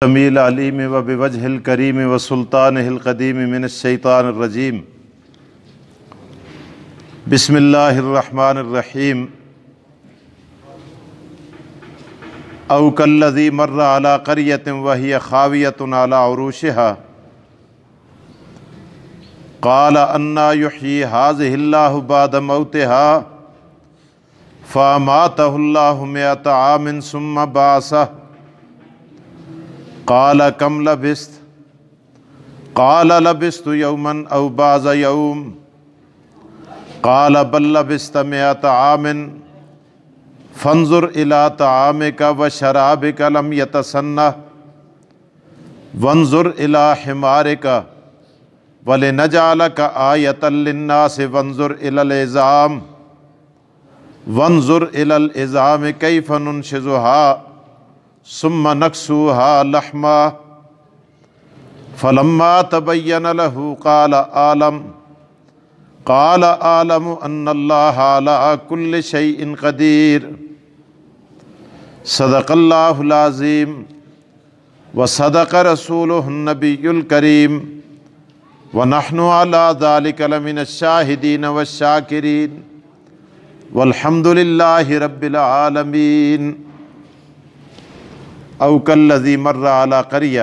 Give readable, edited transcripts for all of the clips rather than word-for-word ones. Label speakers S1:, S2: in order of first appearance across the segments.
S1: السمیع العلیم و بوجہ الکریم و سلطانہ القدیم من الشیطان الرجیم بسم اللہ الرحمن الرحیم او کالذی مر علی قریۃ وہی خاویۃ علی عروشہا قال انا یحیی ہذہ اللہ بعد موتہا فاماتہ اللہ مئۃ عام ثم بعثہ قال کم لبثت قال لبثت یوما او بعض یوم قال بل لبثت مئۃ عام فانظر الی طعامک وشرابک لم یتسنہ وانظر الی حمارک ولنجعلک آیۃ للناس وانظر الی العظام کیف ننشزها ثم نکسوها لحما فلما تبین له قال اعلم ان اللہ علی کل شیء قدیر صدق اللہ العظیم وصدق رسولہ النبی الکریم ونحن علی ذلک لمن الشاہدین والشاکرین والحمد للہ رب العالمین۔ او کالذی مر علی قریہ،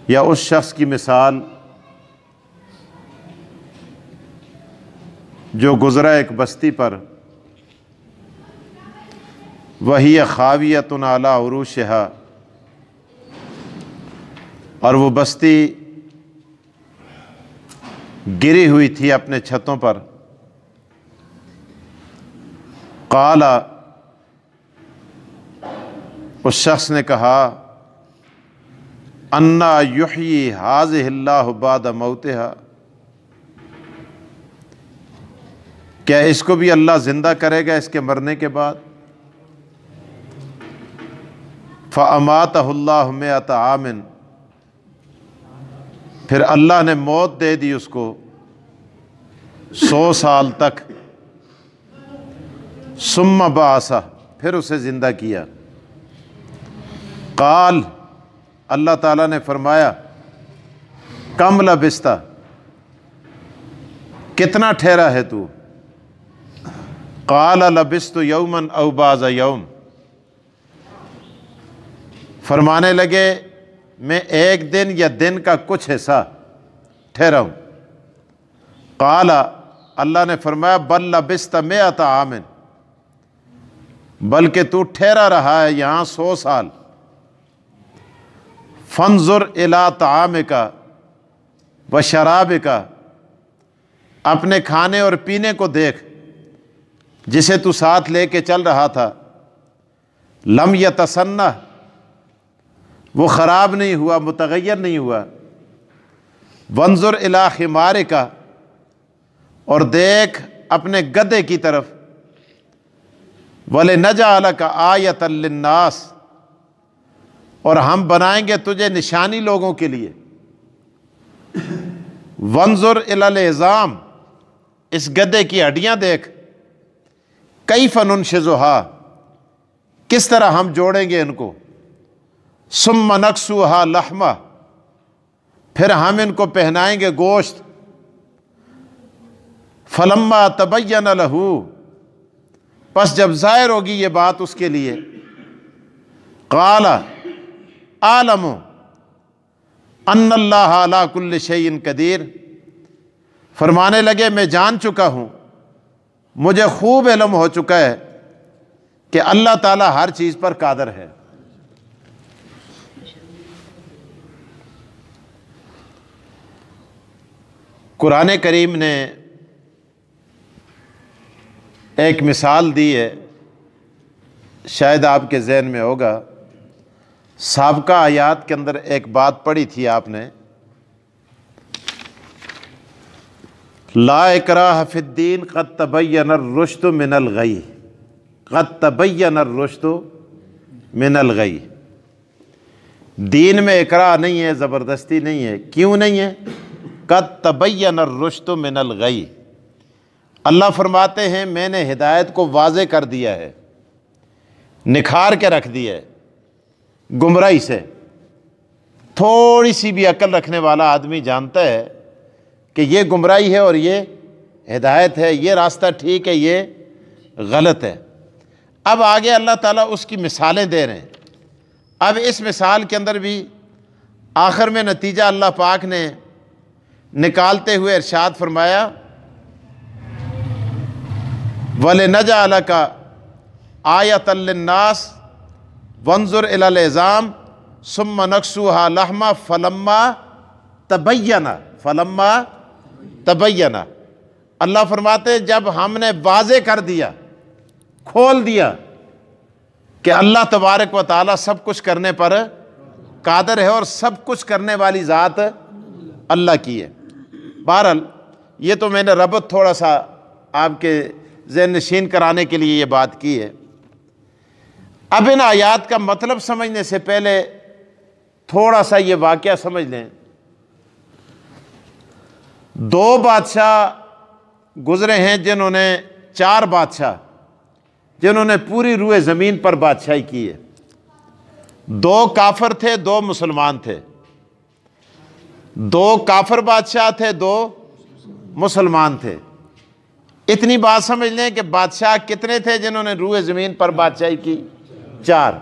S1: یا اس شخص کی مثال جو گزرا ایک بستی پر، وہی خاویۃ علی عروشہا، اور وہ بستی گری ہوئی تھی اپنے چھتوں پر۔ قال، اس شخص نے کہا، انا یحیی ہذہ اللہ بعد موتہا، کیا اس کو بھی اللہ زندہ کرے گا اس کے مرنے کے بعد؟ فاماتہ اللہ مئۃ عام، پھر اللہ نے موت دے دی اس کو 100 سال تک۔ ثم بعثہ، پھر اسے زندہ کیا۔ قال، اللہ تعالیٰ نے فرمایا، کم لبثت، کتنا ٹھہرا ہے تو؟ قال لبثت یوما او بعض یوم، فرمانے لگے میں ایک دن یا دن کا کچھ حصہ ٹھہرا ہوں۔ قال، اللہ نے فرمایا، بل لبثت مئۃ عام، بلکہ تو ٹھہرا رہا ہے یہاں 100 سال۔ فانظر الی طعامک وشرابک، اپنے کھانے اور پینے کو دیکھ جسے تو ساتھ لے کے چل رہا تھا۔ لم یتسنہ، وہ خراب نہیں ہوا، متغیر نہیں ہوا۔ وانظر الی حمارک، اور دیکھ اپنے گدھے کی طرف۔ وَلِنَجْعَلَكَ آیَةً لِلنَّاسِ، اور ہم بنائیں گے تجھے نشانی لوگوں کے لیے۔ وانظر الی العظام، اس گدھے کی ہڈیاں دیکھ۔ کیف ننشزها، کس طرح ہم جوڑیں گے ان کو۔ ثم نکسوها لحما، پھر ہم ان کو پہنائیں گے گوشت۔ فلما تبین له، پس جب ظاہر ہوگی یہ بات اس کے لیے، قال اعلم ان اللہ علی کل شیء قدیر، فرمانے لگے میں جان چکا ہوں، مجھے خوب علم ہو چکا ہے کہ اللہ تعالیٰ ہر چیز پر قادر ہے۔ قرآن کریم نے ایک مثال دی ہے، شاید آپ کے ذہن میں ہوگا۔ سابقہ آیات کے اندر ایک بات پڑھی تھی آپ نے، لا اکراہ فی الدین قد تبین الرشد من الغی، قد تبین الرشد من الغی۔ دین میں اکراہ نہیں ہے، زبردستی نہیں ہے۔ کیوں نہیں ہے؟ قد تبین الرشد من الغی، اللہ فرماتے ہیں میں نے ہدایت کو واضح کر دیا ہے، نکھار کے رکھ دیا ہے۔ گمراہی سے۔ تھوڑی سی بھی عقل رکھنے والا آدمی جانتا ہے کہ یہ گمراہی ہے اور یہ ہدایت ہے، یہ راستہ ٹھیک ہے، یہ غلط ہے۔ اب آگے اللہ تعالیٰ اس کی مثالیں دے رہے ہیں۔ اب اس مثال کے اندر بھی آخر میں نتیجہ اللہ پاک نے نکالتے ہوئے ارشاد فرمایا وَلِنَجْعَلَكَ آیَةً لِلنَّاسِ وَانظُرْ إِلَى الْعِظَامِ ثُمَّ نَكْسُوهَا لَحْمًا فَلَمَّا تَبَيَّنَ۔ اللہ فرماتے ہیں جب ہم نے واضح کر دیا، کھول دیا کہ اللہ تبارک و تعالیٰ سب کچھ کرنے پر قادر ہے اور سب کچھ کرنے والی ذات اللہ کی ہے۔ بہرحال یہ تو میں نے ربط تھوڑا سا آپ کے ذہن نشین کرانے کے لیے یہ بات کی ہے۔ اب ان آیات کا مطلب سمجھنے سے پہلے تھوڑا سا یہ واقعہ سمجھ لیں۔ دو بادشاہ گزرے ہیں جنہوں نے، چار بادشاہ جنہوں نے پوری روئے زمین پر بادشاہی کی ہے۔ دو کافر تھے، دو مسلمان تھے۔ دو کافر بادشاہ تھے، دو مسلمان تھے۔ اتنی بات سمجھ لیں کہ بادشاہ کتنے تھے جنہوں نے روئے زمین پر بادشاہی کی؟ چار۔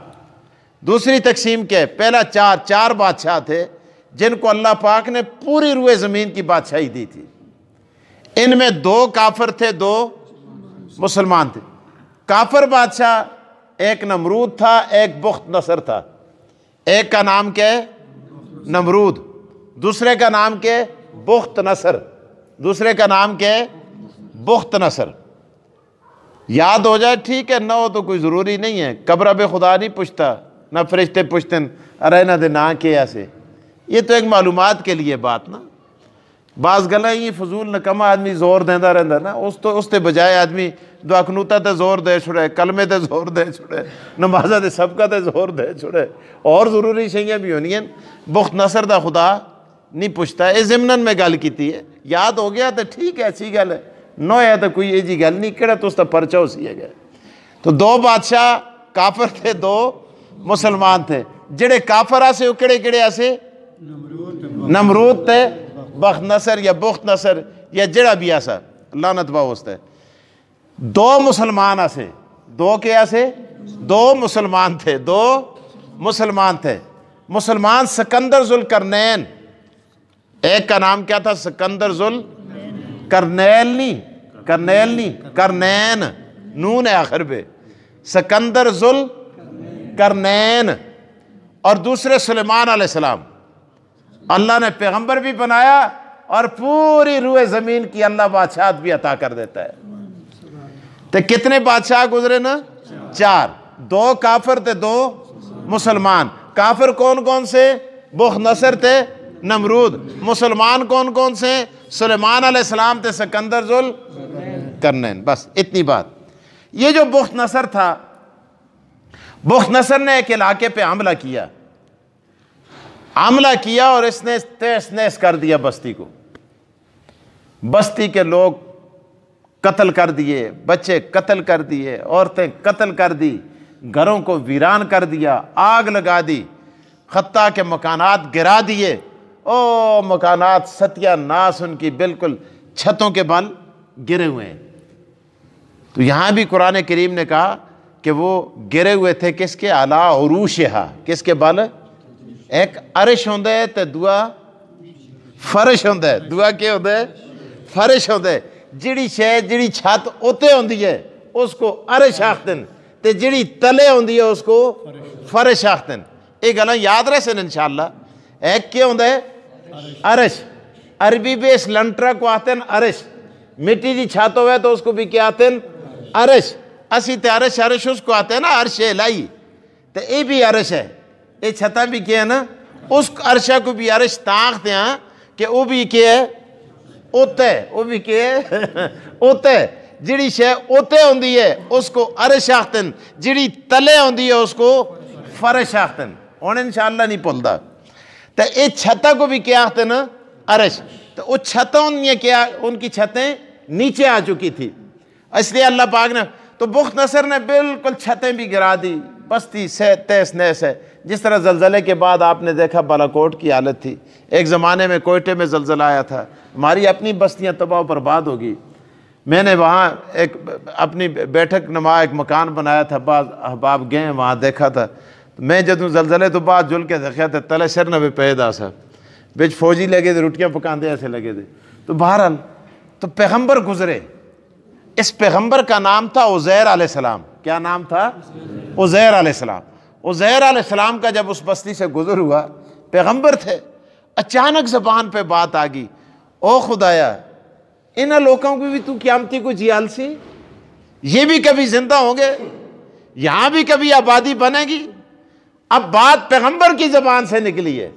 S1: دوسری تقسیم کے پہلا چار بادشاہ تھے جن کو اللہ پاک نے پوری روئے زمین کی بادشاہی دی تھی۔ ان میں دو کافر تھے، دو مسلمان تھے۔ کافر بادشاہ ایک نمرود تھا، ایک بخت نصر تھا۔ ایک کا نام کیا ہے؟ نمرود۔ دوسرے کا نام کیا ہے؟ بخت نصر۔ دوسرے کا نام کیا ہے؟ بخت نصر۔ یاد ہو جائے ٹھیک ہے، نہ ہو تو کوئی ضروری نہیں ہے۔ قبر بے خدا نہیں پوچھتا، نہ فرشتے پوچھتن ارے نہ دے نہ کیا سے۔ یہ تو ایک معلومات کے لیے بات نا۔ بعض گلا ہی فضول نکمہ آدمی زور دیندہ رہندا نا، اس تے بجائے آدمی دعا قنوتہ تے زور دے چھڑے، کلمے تے زور دے چھڑے، نمازہ تے سبقہ تے زور دے چھڑے، اور ضروری شیئیں بھی ہونی ہیں۔ بخت نصر دا خدا نہیں پوچھتا۔ اے ضمناً میں گل کیتی ہے، یاد ہو گیا تو ٹھیک ہے، اچھی گل ہے، نو ہے تو کوئی ایجی گل نہیں، کہڑا تو اس تا پرچہ ہو سی ہے گئے۔ تو دو بادشاہ کافر تھے، دو مسلمان تھے۔ جڑے کافر آسے وہ کڑے کڑے آسے؟ نمرود تے بخت نصر یا بخت نصر یا جڑا بھی آسا، لعنت باو ہوستا ہے۔ دو مسلمان آسے، دو کیا آسے؟ دو مسلمان تھے، دو مسلمان تھے۔ مسلمان سکندر ذوالقرنین، ایک کا نام کیا تھا؟ سکندر کرنین، نون ہے آخر پہ، سکندر ذوالقرنین۔ اور دوسرے سلیمان علیہ السلام، اللہ نے پیغمبر بھی بنایا اور پوری روئے زمین کی اللہ بادشاہت بھی عطا کر دیتا ہے۔ تو کتنے بادشاہ گزرے نا؟ چار۔ دو کافر تھے، دو مسلمان۔ کافر کون کون سے؟ بخت نصر تھے، نمرود۔ مسلمان کون کون سے؟ سلیمان علیہ السلام تھے، سکندر ذوالقرنین۔ بس اتنی بات۔ یہ جو بخت نصر تھا، بخت نصر نے ایک علاقے پہ حملہ کیا اور اس نے تیس نیس کر دیا بستی کو۔ بستی کے لوگ قتل کر دیے، بچے قتل کر دیے، عورتیں قتل کر دی، گھروں کو ویران کر دیا، آگ لگا دی، حتیٰ کہ مکانات گرا دیے۔ او مکانات ستیہ ناس ان کی بالکل چھتوں کے بل گرے ہوئے ہیں۔ تو یہاں بھی قرآن کریم نے کہا کہ وہ گرے ہوئے تھے کس کے؟ علی عروشہا، کس کے بل؟ ایک عرش ہوندے تے دعا فرش ہوندے۔ دعا کیا ہوندے؟ فرش ہوندے۔ جڑی شے جڑی چھت اوتے ہوندی ہے اس کو عرش آختن، تے جڑی تلے ہوندی ہے اس کو فرش آختن۔ ایک گلا یاد رہ سن انشاءاللہ۔ ایک کیا ہوندے؟ عرش۔ عربی بھی اس لنٹرا کو آتے ہیں عرش۔ مٹی دی چھت ہوئے تو اس کو بھی کیا آتے ہیں؟ عرش۔ اسی تے عرش اس کو آتے ہیں نا عرش الہی، تے اے بھی عرش ہے۔ اے چھتاں بھی کیا ہے نا، اس عرشہ کو بھی عرش تاکتے ہیں کہ وہ بھی کیا ہے؟ اوتے، وہ بھی کیا ہے؟ اوتے۔ جڑی شے اوتے ہوندی ہے اس کو عرش آختے ہیں، جڑی تلے ہوندی ہے اس کو فرش آختے ہیں۔ انہیں انشاءاللہ نہیں پلدا۔ تو اے چھتہ کو بھی کیا آختے ہیں نا؟ عرش۔ تو وہ چھتوں نے کیا، ان کی چھتیں نیچے آ چکی تھی، اس لیے اللہ پاک نے، تو بخت نصر نے بالکل چھتیں بھی گرا دی، بستی سے تیس نیس ہے. جس طرح زلزلے کے بعد آپ نے دیکھا بالاکوٹ کی حالت تھی, ایک زمانے میں کوئٹے میں زلزلہ آیا تھا, ہماری اپنی بستیاں تباہ و برباد ہوگی. میں نے وہاں ایک اپنی بیٹھک نما ایک مکان بنایا تھا, بعض احباب گئے وہاں دیکھا تھا. میں جدوں زلزلے تو بعد جل کے دیکھا تھا تلے سر نہ پیدا سا بچ فوجی لگے تھے, روٹیاں پکاندے ایسے لگے تھے. تو بہرحال تو پیغمبر گزرے, اس پیغمبر کا نام تھا عزیر علیہ السلام. کیا نام تھا؟ عزیر علیہ السلام. عزیر علیہ السلام کا جب اس بستی سے گزر ہوا, پیغمبر تھے, اچانک زبان پہ بات آ گئی, او خدایا ان لوگوں کو بھی تو قیامتی کو جیال سی, یہ بھی کبھی زندہ ہوں گے, یہاں بھی کبھی آبادی بنے گی. اب بات پیغمبر کی زبان سے نکلی ہے.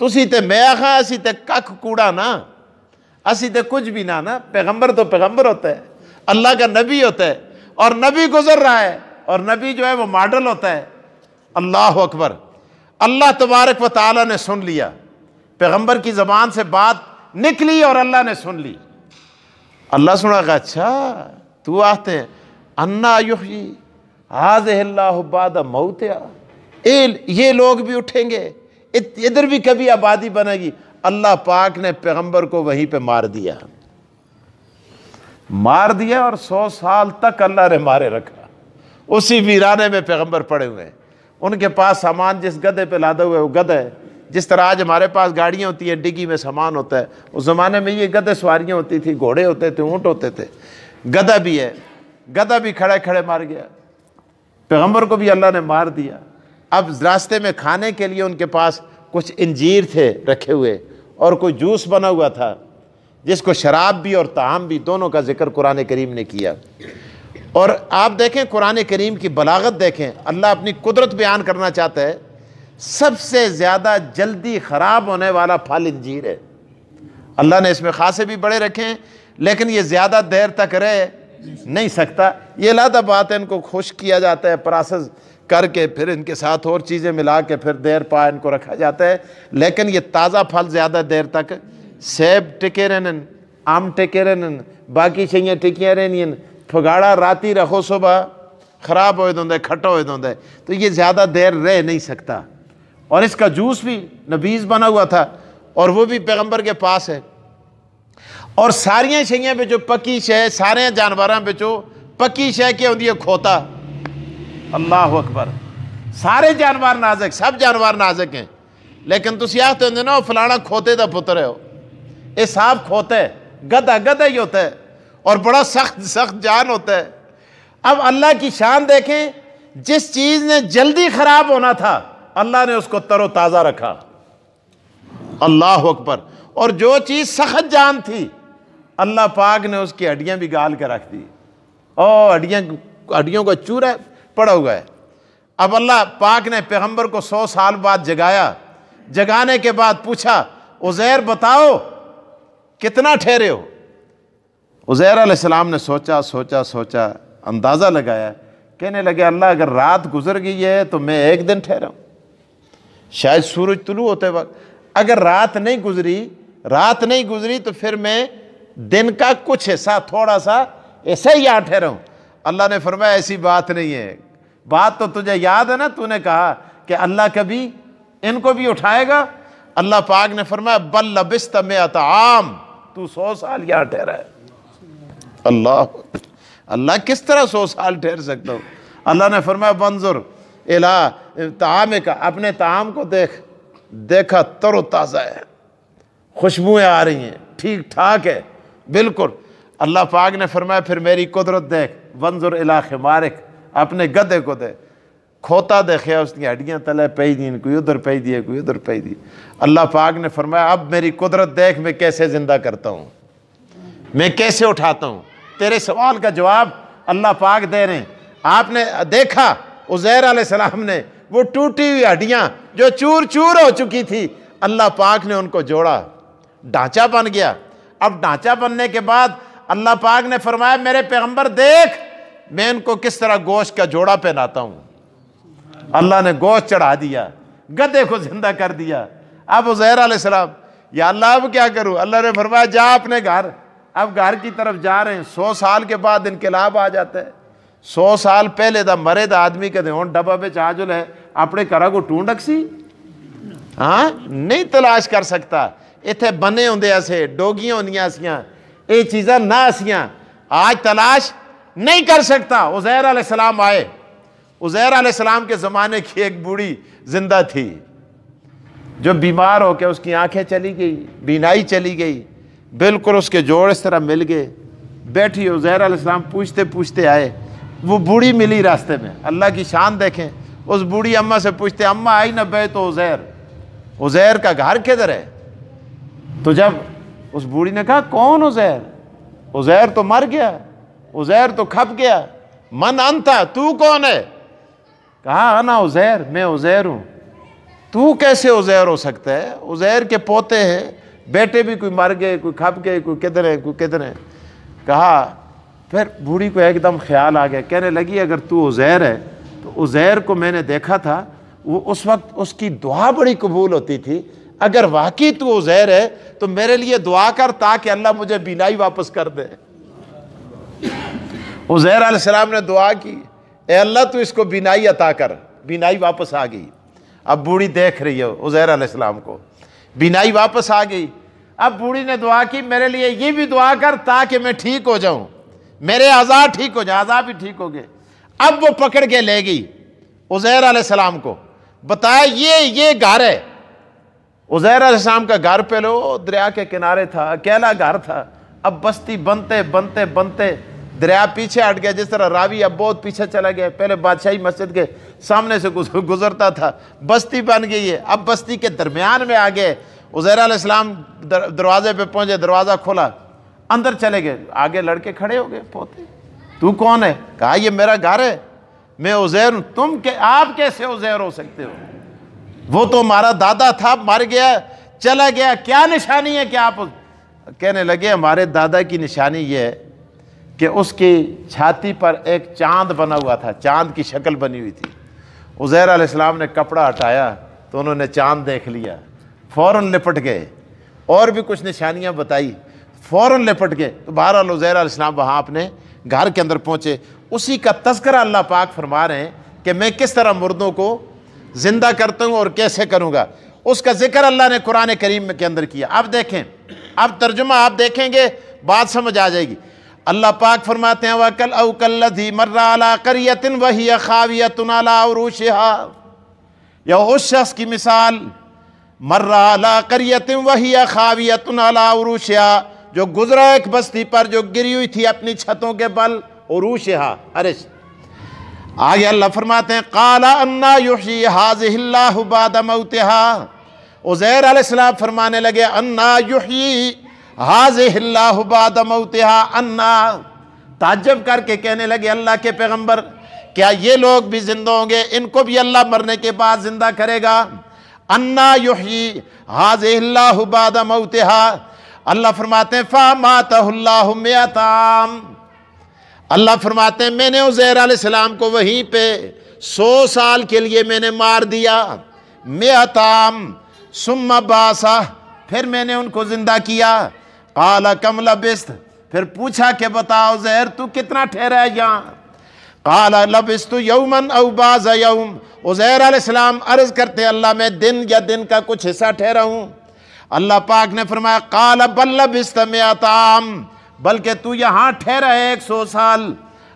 S1: تسی تے میں آخا اسی تے کک کوڑا نا, اسی تے کچھ بھی نا. پیغمبر تو پیغمبر ہوتا ہے, اللہ کا نبی ہوتا ہے, اور نبی گزر رہا ہے, اور نبی جو ہے وہ ماڈل ہوتا ہے. اللہ اکبر. اللہ تبارک و تعالی نے سن لیا, پیغمبر کی زبان سے بات نکلی اور اللہ نے سن لی. اللہ سنا کہ اچھا تو آتے ہیں انا یحیی ھذہ اللہ بعد موتہا, یہ لوگ بھی اٹھیں گے, ادھر بھی کبھی آبادی بنے گی. اللہ پاک نے پیغمبر کو وہیں پہ مار دیا اور 100 سال تک اللہ نے مارے رکھا. اسی ویرانے میں پیغمبر پڑے ہوئے ہیں. ان کے پاس سامان جس گدھے پہ لادا ہوا ہے وہ گدھا ہے. جس طرح آج ہمارے پاس گاڑیاں ہوتی ہیں, ڈگی میں سامان ہوتا ہے, اس زمانے میں یہ گدھے سواریاں ہوتی تھی, گھوڑے ہوتے تھے, اونٹ ہوتے تھے. گدھا بھی ہے, گدھا بھی کھڑے کھڑے مار گیا. پیغمبر کو بھی اللہ نے مار دیا. اب راستے میں کھانے کے لیے ان کے پاس کچھ انجیر تھے رکھے ہوئے, اور کوئی جوس بنا ہوا تھا جس کو شراب بھی اور طعام بھی دونوں کا ذکر قرآن کریم نے کیا. اور آپ دیکھیں قرآن کریم کی بلاغت دیکھیں, اللہ اپنی قدرت بیان کرنا چاہتا ہے. سب سے زیادہ جلدی خراب ہونے والا پھل انجیر ہے. اللہ نے اس میں خاصے بھی بڑے رکھے ہیں, لیکن یہ زیادہ دیر تک رہ نہیں سکتا. یہ علیحدہ بات ہے, ان کو خشک کیا جاتا ہے پروسیس کر کے, پھر ان کے ساتھ اور چیزیں ملا کے پھر دیر پا ان کو رکھا جاتا ہے. لیکن یہ تازہ پھل زیادہ دیر تک, سیب ٹکے رہن, آم ٹکے رہن, باقی چیزیں ٹکیاں رہنی, پھگاڑا راتی رکھو صبح خراب ہوئے دوں دے, کھٹا ہوئے دوں دے, تو یہ زیادہ دیر رہ نہیں سکتا. اور اس کا جوس بھی نبیز بنا ہوا تھا, اور وہ بھی پیغمبر کے پاس ہے. اور ساریاں شیئیں بچو پکی شے, سارے جانوراں بچو پکی شے کی ہوندی ہے کھوتا. اللہ اکبر. سارے جانور نازک, سب جانور نازک ہیں, لیکن تسی آختے ہوندے نا فلانا کھوتے دا پتر ہے, یہ صاحب کھوتا ہے, گدھا ہی ہوتا ہے, اور بڑا سخت جان ہوتا ہے. اب اللہ کی شان دیکھیں, جس چیز نے جلدی خراب ہونا تھا اللہ نے اس کو تر و تازہ رکھا. اللہ اکبر. اور جو چیز سخت جان تھی اللہ پاک نے اس کی ہڈیاں بھی گال کے رکھ دی, اور ہڈیوں کا چورا پڑا ہوا ہے. اب اللہ پاک نے پیغمبر کو 100 سال بعد جگایا. جگانے کے بعد پوچھا عزیر بتاؤ کتنا ٹھہرے ہو. عزیر علیہ السلام نے سوچا, اندازہ لگایا, کہنے لگے اللہ اگر رات گزر گئی ہے تو میں 1 دن ٹھہرا ہوں, شاید سورج طلوع ہوتے وقت. اگر رات نہیں گزری تو پھر میں دن کا کچھ حصہ تھوڑا سا ایسا ہی یہاں ٹھہرا ہوں. اللہ نے فرمایا ایسی بات نہیں ہے, بات تو تجھے یاد ہے نا, تو نے کہا کہ اللہ کبھی ان کو بھی اٹھائے گا. اللہ پاک نے فرمایا بل لبست 100 عام, تو 100 سال یہاں ٹھہرا ہے. اللہ کس طرح 100 سال ٹھہر سکتا ہو. اللہ نے فرمایا بنظر الی طعامک, اپنے طعام کو دیکھا تر و تازہ ہے, خوشبوئیں آ رہی ہیں, ٹھیک ٹھاک ہے بالکل. اللہ پاک نے فرمایا پھر میری قدرت دیکھ, وانظر الی حمارک, اپنے گدھے کو دیکھ, کھوتا دیکھیا اس کی ہڈیاں تلے پئی دی, کوئی ادھر پئی دی, کوئی ادھر پئی دی. اللہ پاک نے فرمایا اب میری قدرت دیکھ میں کیسے زندہ کرتا ہوں, میں کیسے اٹھاتا ہوں. تیرے سوال کا جواب اللہ پاک دے رہے ہیں. آپ نے دیکھا عزیر علیہ السلام نے وہ ٹوٹی ہوئی ہڈیاں جو چور چور ہو چکی تھی, اللہ پاک نے ان کو جوڑا, ڈھانچہ بن گیا. اب ڈھانچہ بننے کے بعد اللہ پاک نے فرمایا میرے پیغمبر دیکھ میں ان کو کس طرح گوشت کا جوڑا پہناتا ہوں. اللہ نے گوشت چڑھا دیا, گدھے کو زندہ کر دیا. اب عزیر علیہ السلام یا اللہ اب کیا کروں. اللہ نے فرمایا جا اپنے گھر. اب گھر کی طرف جا رہے ہیں. 100 سال کے بعد انقلاب آ جاتا ہے, 100 سال پہلے دا مرے دا آدمی کہتے ہون ڈبا بچ آجل ہے اپنے کرا کو ٹونڈک سی ہاں نہیں تلاش کر سکتا. اتھے بنے ہوندے ایسے ڈوگیاں ہوندیاں اسیاں اے چیزاں نہ اسیاں آج تلاش نہیں کر سکتا. عزیر علیہ السلام آئے. عزیر علیہ السلام کے زمانے کی ایک بوڑھی زندہ تھی جو بیمار ہو کے اس کی آنکھیں چلی گئی, بینائی چلی گئی, بالکل اس کے جوڑ اس طرح مل گئے. بیٹھی عزیر علیہ السلام پوچھتے پوچھتے آئے, وہ بوڑھی ملی راستے میں. اللہ کی شان دیکھیں, اس بوڑھی اماں سے پوچھتے اماں آئی نہ بیت عزیر, عزیر کا گھر کدھر ہے؟ تو جب اس بوڑھی نے کہا کون عزیر؟ عزیر تو مر گیا, عزیر تو کھپ گیا. من انتا, تو کون ہے؟ کہا انا عزیر, میں عزیر ہوں. تو کیسے عزیر ہو سکتا ہے؟ عزیر کے پوتے ہیں, بیٹے بھی کوئی مر گئے, کوئی کھپ گئے, کوئی کدھر ہے, کوئی کدھر ہے. کہا پھر بوڑھی کو ایک دم خیال آ گیا, کہنے لگی اگر تو عزیر ہے تو عزیر کو میں نے دیکھا تھا, وہ اس وقت اس کی دعا بڑی قبول ہوتی تھی. اگر واقعی تو عزیر ہے تو میرے لیے دعا کر تاکہ اللہ مجھے بینائی واپس کر دے. عزیر علیہ السلام نے دعا کی, اے اللہ تو اس کو بینائی عطا کر. بینائی واپس آ گئی. اب بوڑھی دیکھ رہی ہے عزیر علیہ السلام کو, بینائی واپس آ گئی. اب بوڑھی نے دعا کی میرے لیے یہ بھی دعا کر تاکہ میں ٹھیک ہو جاؤں, میرے اعضاء ٹھیک ہو جائیں. اعضاء بھی ٹھیک ہو گئے. اب وہ پکڑ کے لے گئی عزیر علیہ السلام کو, بتایا یہ گھر ہے. عزیر علیہ السلام کا گھر پہلے وہ دریا کے کنارے تھا, اکیلا گھر تھا. اب بستی بنتے بنتے بنتے دریا پیچھے ہٹ گیا, جس طرح راوی اب بہت پیچھے چلا گیا. پہلے بادشاہی مسجد کے سامنے سے گزرتا تھا, بستی بن گئی ہے. اب بستی کے درمیان میں آ گئے. عزیر علیہ السلام دروازے پہ پہنچے, دروازہ کھولا, اندر چلے گئے. آگے لڑکے کھڑے ہو گئے پوتے, تو کون ہے؟ کہا یہ میرا گھر ہے, میں عزیر ہوں. تم آپ کیسے عزیر ہو سکتے ہو؟ وہ تو ہمارا دادا تھا, مر گیا, چلا گیا, کیا نشانی ہے کہ آپ؟ کہنے لگے ہمارے دادا کی نشانی یہ ہے کہ اس کی چھاتی پر ایک چاند بنا ہوا تھا, چاند کی شکل بنی ہوئی تھی. عزیر علیہ السلام نے کپڑا ہٹایا تو انہوں نے چاند دیکھ لیا, فوراً لپٹ گئے. اور بھی کچھ نشانیاں بتائی, فوراً لپٹ گئے. تو بہرحال عزیر علیہ السلام وہاں اپنے گھر کے اندر پہنچے. اسی کا تذکرہ اللہ پاک فرما رہے ہیں کہ میں کس طرح مردوں کو زندہ کرتا ہوں اور کیسے کروں گا. اس کا ذکر اللہ نے قرآن کریم کے اندر کیا. اب دیکھیں, اب ترجمہ آپ دیکھیں گے بات سمجھ آ جائے گی. اللہ پاک فرماتے ہیں وَكَلْ أَوْ كَالَّذِي مَرَّ عَلَىٰ قَرْيَةٍ وَهِيَ خَاوِيَةٌ عَلَىٰ عُرُوشِهَا, یا اس شخص کی مثال مَرَّ عَلَىٰ قَرْيَةٍ وَهِيَ خَاوِيَةٌ عَلَىٰ عُرُوشِهَا, جو گزرا ایک بستی پر جو گری ہوئی تھی اپنی چھتوں کے بل, عروشها عرش. آگے اللہ فرماتے ہیں قَالَ أَنَّا يُحْيِي هَٰذِهِ اللَّهُ بَعْدَ مَوْتِهَا. عزیر علیہ السلام فرمانے لگے أَنَّا يُحْيِي هَٰذِهِ اللَّهُ بَعْدَ مَوْتِهَا. أَنَّا تعجب کر کے کہنے لگے اللہ کے پیغمبر کیا یہ لوگ بھی زندہ ہوں گے, ان کو بھی اللہ مرنے کے بعد زندہ کرے گا؟ أَنَّا يُحْيِي هَٰذِهِ اللَّهُ بَعْدَ مَوْتِهَا. اللہ فرماتے ہیں فَأَمَاتَهُ اللَّهُ مِائَةَ عَامٍ. اللہ فرماتے ہیں میں نے عزیر علیہ السلام کو وہیں پہ 100 سال کے لیے میں نے مار دیا. مِائَةَ عَامٍ ثُمَّ بَعَثَهُ, پھر میں نے ان کو زندہ کیا. قال کم لبست, پھر پوچھا کہ بتاؤ عزیر تو کتنا ٹھہرا ہے یہاں؟ قال لبست یوما او بعض یوم. عزیر علیہ السلام عرض کرتے اللہ میں دن یا دن کا کچھ حصہ ٹھہرا ہوں. اللہ پاک نے فرمایا قال بل لبست مئۃ عام, بلکہ تو یہاں ٹھہرا ہے 100 سال.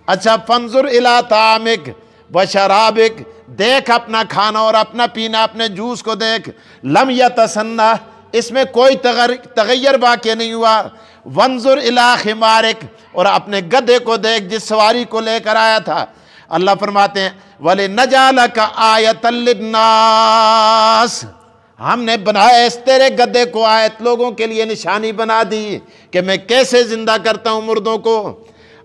S1: اچھا فانظر الی طعامک و شرابک, دیکھ اپنا کھانا اور اپنا پینا, اپنے جوس کو دیکھ. لم یتسنہ, اس میں کوئی تغیر واقع نہیں ہوا. وانظر الی خمارک, اور اپنے گدھے کو دیکھ جس سواری کو لے کر آیا تھا. اللہ فرماتے ہیں وَلِنَجْعَلَكَ آیَةً لِلنَّاسِ, ہم نے بنایا اس تیرے گدھے کو آیت, لوگوں کے لیے نشانی بنا دی کہ میں کیسے زندہ کرتا ہوں مردوں کو.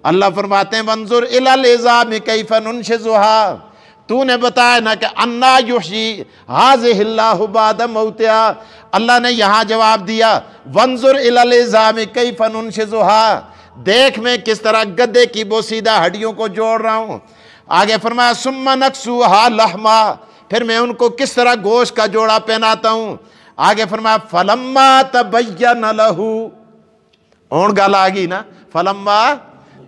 S1: اللہ فرماتے ہیں وانظر الی العظام کیف ننشزها, تو نے بتایا نا کہ انا یحیی هذه اللہ بعد موتها. اللہ نے یہاں جواب دیا وانظر الی العظام کیف ننشزها, دیکھ میں کس طرح گدھے کی بوسیدہ ہڈیوں کو جوڑ رہا ہوں. آگے فرمایا ثم نکسوها لحما, پھر میں ان کو کس طرح گوشت کا جوڑا پہناتا ہوں. آگے فرمایا فلما تبین له, اون گال آ گئی نا, فلما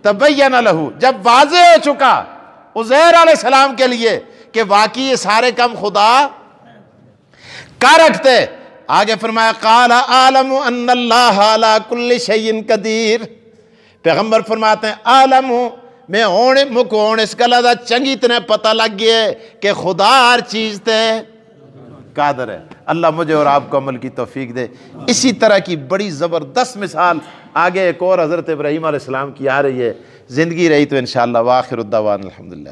S1: تبین له, جب واضح ہو چکا عزیر علیہ السلام کے لیے کہ واقعی یہ سارے کام خدا کر رکھتے. آگے فرمایا قال اعلم ان اللہ علی کل شیء قدیر. پیغمبر فرماتے ہیں عالم میں ہونے مکو ہونے اس کا لدہ چنگی طرح پتہ لگ گیا ہے کہ خدا ہر چیز تے قادر ہے. اللہ مجھے اور آپ کو عمل کی توفیق دے. اسی طرح کی بڑی زبردست مثال آگے ایک اور حضرت ابراہیم علیہ السلام کی آ رہی ہے. زندگی رہی تو انشاءاللہ. وآخر الدعوانا الحمدللہ.